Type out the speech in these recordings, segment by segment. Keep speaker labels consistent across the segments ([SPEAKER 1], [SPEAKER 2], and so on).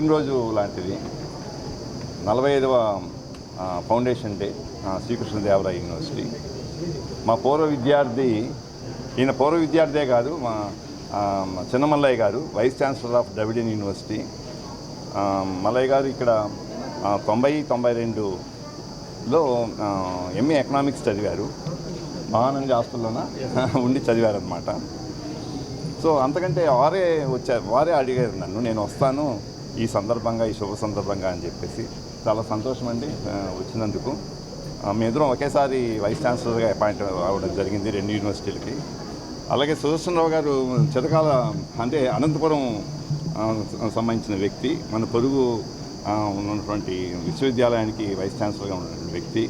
[SPEAKER 1] పుట్టినరోజు లాంటిది 45వ foundation day Sri Krishnadevaraya university. మా పూర్వ విద్యార్థి, ఈయన పూర్వ విద్యార్థే కాదు, మా చిన్నమల్లయ్య గారు vice chancellor of Dravidian university. Mallayya గారు ఇక్కడ 92లో ఎంఏ ఎకనామిక్స్ చదివారు. మహానంది హాస్టల్లోన ఉండి చదివారనమాట. సో అంతకంటే వారే అడిగారు నన్ను, నేను వస్తాను ఈ సందర్భంగా, ఈ శుభ సందర్భంగా అని చెప్పేసి. చాలా సంతోషం అండి వచ్చినందుకు. మేమిద్దరం ఒకేసారి వైస్ ఛాన్సలర్గా అపాయింట్ అవ్వడం జరిగింది 2 యూనివర్సిటీలకి. అలాగే సుదర్శనరావు గారు చిరకాల, అంటే అనంతపురం సంబంధించిన వ్యక్తి, మన పొరుగు ఉన్నటువంటి విశ్వవిద్యాలయానికి వైస్ ఛాన్సలర్గా ఉన్నటువంటి వ్యక్తి,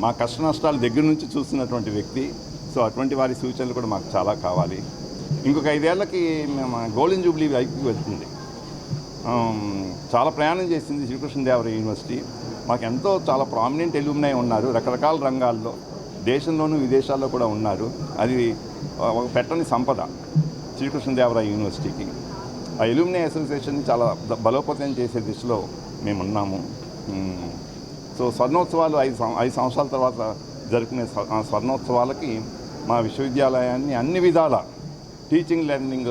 [SPEAKER 1] మా కష్ట నష్టాలు దగ్గర నుంచి చూస్తున్నటువంటి వ్యక్తి. సో అటువంటి వారి సూచనలు కూడా మాకు చాలా కావాలి. ఇంకొక 5 ఏళ్ళకి మేము గోల్డెన్ జూబ్లీ వైపుకి వెళ్తుంది. చాలా ప్రయాణం చేసింది శ్రీకృష్ణదేవరాయ యూనివర్సిటీ. మాకు ఎంతో చాలా ప్రామినెంట్ ఎల్యూమినై ఉన్నారు, రకరకాల రంగాల్లో, దేశంలోనూ విదేశాల్లో కూడా ఉన్నారు. అది ఒక పెట్టని సంపద శ్రీకృష్ణదేవరాయ యూనివర్సిటీకి. ఆ ఎల్యూమినై అసోసియేషన్ని చాలా బలోపేతం చేసే దిశలో మేమున్నాము. సో స్వర్ణోత్సవాలు 5 సంవత్సరాల తర్వాత జరుపుకునే స్వర్ణోత్సవాలకి మా విశ్వవిద్యాలయాన్ని అన్ని విధాల టీచింగ్ లెర్నింగ్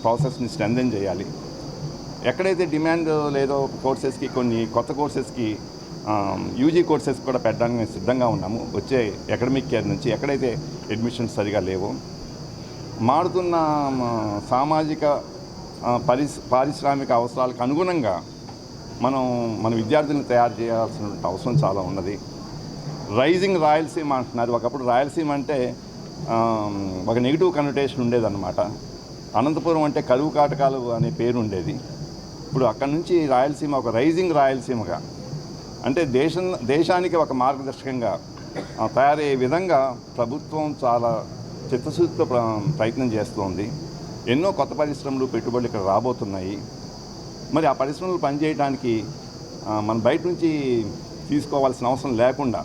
[SPEAKER 1] ప్రాసెస్ని స్ట్రెంథెన్ చేయాలి. ఎక్కడైతే డిమాండ్ లేదో కోర్సెస్కి, కొన్ని కొత్త కోర్సెస్కి, యూజీ కోర్సెస్ కూడా పెట్టడానికి మేము సిద్ధంగా ఉన్నాము. వచ్చే అకాడమిక్ ఇయర్ నుంచి ఎక్కడైతే అడ్మిషన్స్ సరిగా లేవో, మారుతున్న సామాజిక పారిశ్రామిక అవసరాలకు అనుగుణంగా మన విద్యార్థులను తయారు చేయాల్సిన అవసరం చాలా ఉన్నది. రైజింగ్ రాయలసీమ అంటున్నారు. ఒకప్పుడు రాయలసీమ అంటే ఒక నెగిటివ్ కనోటేషన్ ఉండేదన్నమాట. అనంతపురం అంటే కరువు కాటకాలు అనే పేరు ఉండేది. ఇప్పుడు అక్కడి నుంచి రాయలసీమ ఒక రైజింగ్ రాయలసీమగా, అంటే దేశానికి ఒక మార్గదర్శకంగా తయారయ్యే విధంగా ప్రభుత్వం చాలా చిత్తశుద్ధితో ప్రయత్నం చేస్తోంది. ఎన్నో కొత్త పరిశ్రమలు, పెట్టుబడులు ఇక్కడ రాబోతున్నాయి. మరి ఆ పరిశ్రమలు పనిచేయడానికి మనం బయట నుంచి తీసుకోవాల్సిన అవసరం లేకుండా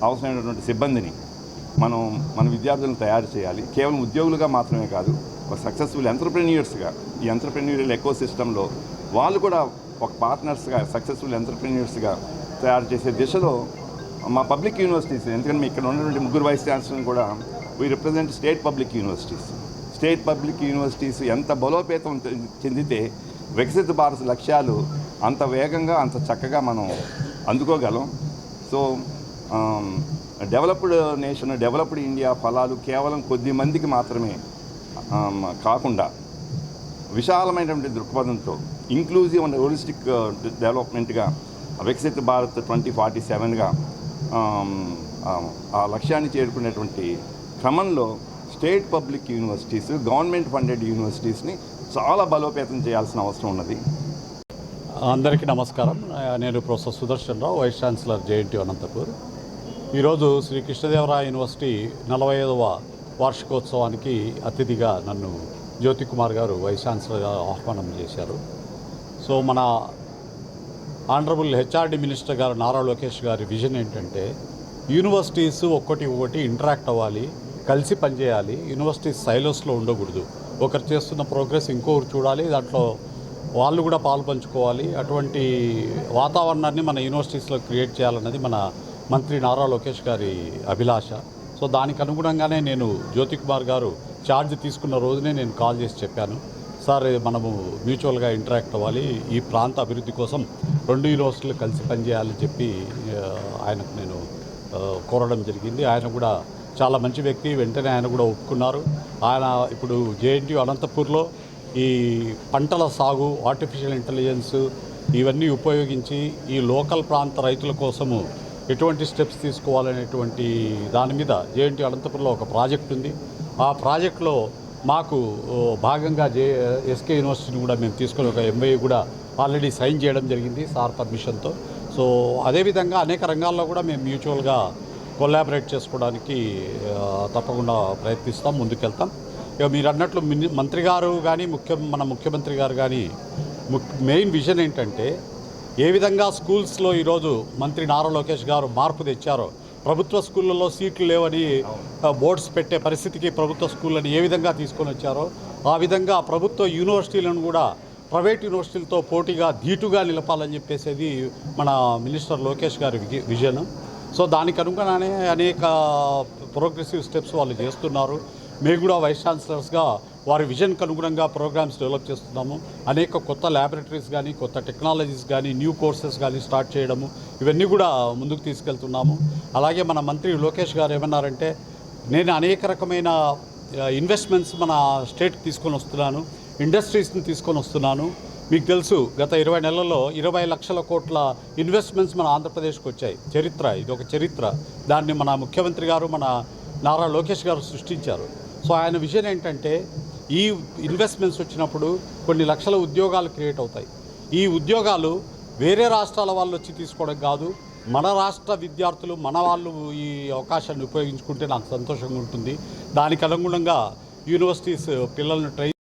[SPEAKER 1] అవసరమైనటువంటి సిబ్బందిని మన విద్యార్థులను తయారు చేయాలి. కేవలం ఉద్యోగులుగా మాత్రమే కాదు, ఒక సక్సెస్ఫుల్ ఎంటర్ప్రెన్యూర్స్గా, ఈ ఎంటర్ప్రెన్యూరియల్ ఎకో సిస్టంలో వాళ్ళు కూడా ఒక పార్ట్నర్స్గా, సక్సెస్ఫుల్ ఎంటర్ప్రెన్యూర్స్గా తయారు చేసే దిశలో మా పబ్లిక్ యూనివర్సిటీస్, ఎందుకంటే ఇక్కడ ఉన్నటువంటి 3 వైస్ ఛాన్సలర్లు కూడా we represent state public universities. State public universities ఎంత బలోపేతం చెందితే వికసిత భారత్ లక్ష్యాలు అంత వేగంగా, అంత చక్కగా మనం అందుకోగలం. So developed nation, developed India ఫలాలు కేవలం కొద్ది మందికి మాత్రమే కాకుండా విశాలమైనటువంటి దృక్పథంతో ఇంక్లూజివ్ అండ్ హోలిస్టిక్ డెవలప్మెంట్గా, వికసిత భారత్ 2047గా ఆ లక్ష్యాన్ని చేరుకునేటువంటి క్రమంలో state public universities, government funded యూనివర్సిటీస్ని చాలా బలోపేతం చేయాల్సిన అవసరం ఉన్నది.
[SPEAKER 2] అందరికీ నమస్కారం. నేను professor Sudarshan Rao, vice chancellor JNTU Anantapur. ఈరోజు శ్రీ కృష్ణదేవరాయ యూనివర్సిటీ 45వ వార్షికోత్సవానికి అతిథిగా నన్ను జ్యోతి కుమార్ గారు వైస్ ఛాన్సలర్గా ఆహ్వానం చేశారు. సో మన ఆనరబుల్ హెచ్ఆర్డి మినిస్టర్ గారు నారా లోకేష్ గారి విజన్ ఏంటంటే, యూనివర్సిటీస్ ఒక్కొక్కటి ఇంటరాక్ట్ అవ్వాలి, కలిసి పనిచేయాలి. యూనివర్సిటీస్ సైలోస్లో ఉండకూడదు. ఒకరు చేస్తున్న ప్రోగ్రెస్ ఇంకొకరు చూడాలి, దాంట్లో వాళ్ళు కూడా పాలు పంచుకోవాలి. అటువంటి వాతావరణాన్ని మన యూనివర్సిటీస్లో క్రియేట్ చేయాలన్నది మన మంత్రి నారా లోకేష్ గారి అభిలాష. సో దానికి అనుగుణంగానే నేను జ్యోతి కుమార్ గారు ఛార్జ్ తీసుకున్న రోజునే నేను కాల్ చేసి చెప్పాను, సార్ మనము మ్యూచువల్గా ఇంటరాక్ట్ అవ్వాలి, ఈ ప్రాంత అభివృద్ధి కోసం 2 యూనివర్సిటీలు కలిసి పనిచేయాలని చెప్పి ఆయనకు నేను కోరడం జరిగింది. ఆయన కూడా చాలా మంచి వ్యక్తి, వెంటనే ఆయన కూడా ఒప్పుకున్నారు. ఆయన ఇప్పుడు జేఎన్టీయూ అనంతపూర్లో ఈ పంటల సాగు, ఆర్టిఫిషియల్ ఇంటెలిజెన్స్ ఇవన్నీ ఉపయోగించి ఈ లోకల్ ప్రాంత రైతుల కోసము ఎటువంటి స్టెప్స్ తీసుకోవాలనేటువంటి దాని మీద జేఎన్టీయూ అనంతపూర్లో ఒక ప్రాజెక్ట్ ఉంది. ఆ ప్రాజెక్టులో మాకు భాగంగా ఎస్కే యూనివర్సిటీని కూడా మేము తీసుకొని ఒక ఎంఓయూ కూడా ఆల్రెడీ సైన్ చేయడం జరిగింది సార్ పర్మిషన్తో. సో అదేవిధంగా అనేక రంగాల్లో కూడా మేము మ్యూచువల్గా కొలాబరేట్ చేసుకోవడానికి తప్పకుండా ప్రయత్నిస్తాం, ముందుకెళ్తాం. ఇక మీరు అన్నట్లు మంత్రి గారు కానీ మన ముఖ్యమంత్రి గారు కానీ మెయిన్ విజన్ ఏంటంటే, ఏ విధంగా స్కూల్స్లో ఈరోజు మంత్రి నారా లోకేష్ గారు మార్పు తెచ్చారో, ప్రభుత్వ స్కూళ్ళల్లో సీట్లు లేవని బోర్డ్స్ పెట్టే పరిస్థితికి ప్రభుత్వ స్కూళ్ళని ఏ విధంగా తీసుకొని వచ్చారో, ఆ విధంగా ప్రభుత్వ యూనివర్సిటీలను కూడా ప్రైవేట్ యూనివర్సిటీలతో పోటీగా ధీటుగా నిలపాలని చెప్పేసేది మన మినిస్టర్ లోకేష్ గారి విజన్. సో దానికి అనుగుణంగానే అనేక ప్రోగ్రెసివ్ స్టెప్స్ వాళ్ళు చేస్తున్నారు. మేము కూడా వైస్ ఛాన్సలర్స్గా వారి విజన్కి అనుగుణంగా ప్రోగ్రామ్స్ డెవలప్ చేస్తున్నాము. అనేక కొత్త ల్యాబొరేటరీస్ కానీ, కొత్త టెక్నాలజీస్ కానీ, న్యూ కోర్సెస్ కానీ స్టార్ట్ చేయడము, ఇవన్నీ కూడా ముందుకు తీసుకెళ్తున్నాము. అలాగే మన మంత్రి లోకేష్ గారు ఏమన్నారంటే, నేను అనేక రకమైన ఇన్వెస్ట్మెంట్స్ మన స్టేట్కి తీసుకొని వస్తున్నాను, ఇండస్ట్రీస్ని తీసుకొని వస్తున్నాను. మీకు తెలుసు, గత 20 నెలల్లో 20 లక్షల కోట్ల ఇన్వెస్ట్మెంట్స్ మన ఆంధ్రప్రదేశ్కి వచ్చాయి. చరిత్ర, ఇది ఒక చరిత్ర. దాన్ని మన ముఖ్యమంత్రి గారు, మన నారా లోకేష్ గారు సృష్టించారు. సో ఆయన విజన్ ఏంటంటే, ఈ ఇన్వెస్ట్మెంట్స్ వచ్చినప్పుడు కొన్ని లక్షల ఉద్యోగాలు క్రియేట్ అవుతాయి. ఈ ఉద్యోగాలు వేరే రాష్ట్రాల వాళ్ళు వచ్చి తీసుకోవడం కాదు, మన రాష్ట్ర విద్యార్థులు, మన వాళ్ళు ఈ అవకాశాన్ని ఉపయోగించుకుంటే నాకు సంతోషంగా ఉంటుంది. దానికి అనుగుణంగా యూనివర్సిటీస్ పిల్లల్ని ట్రైన్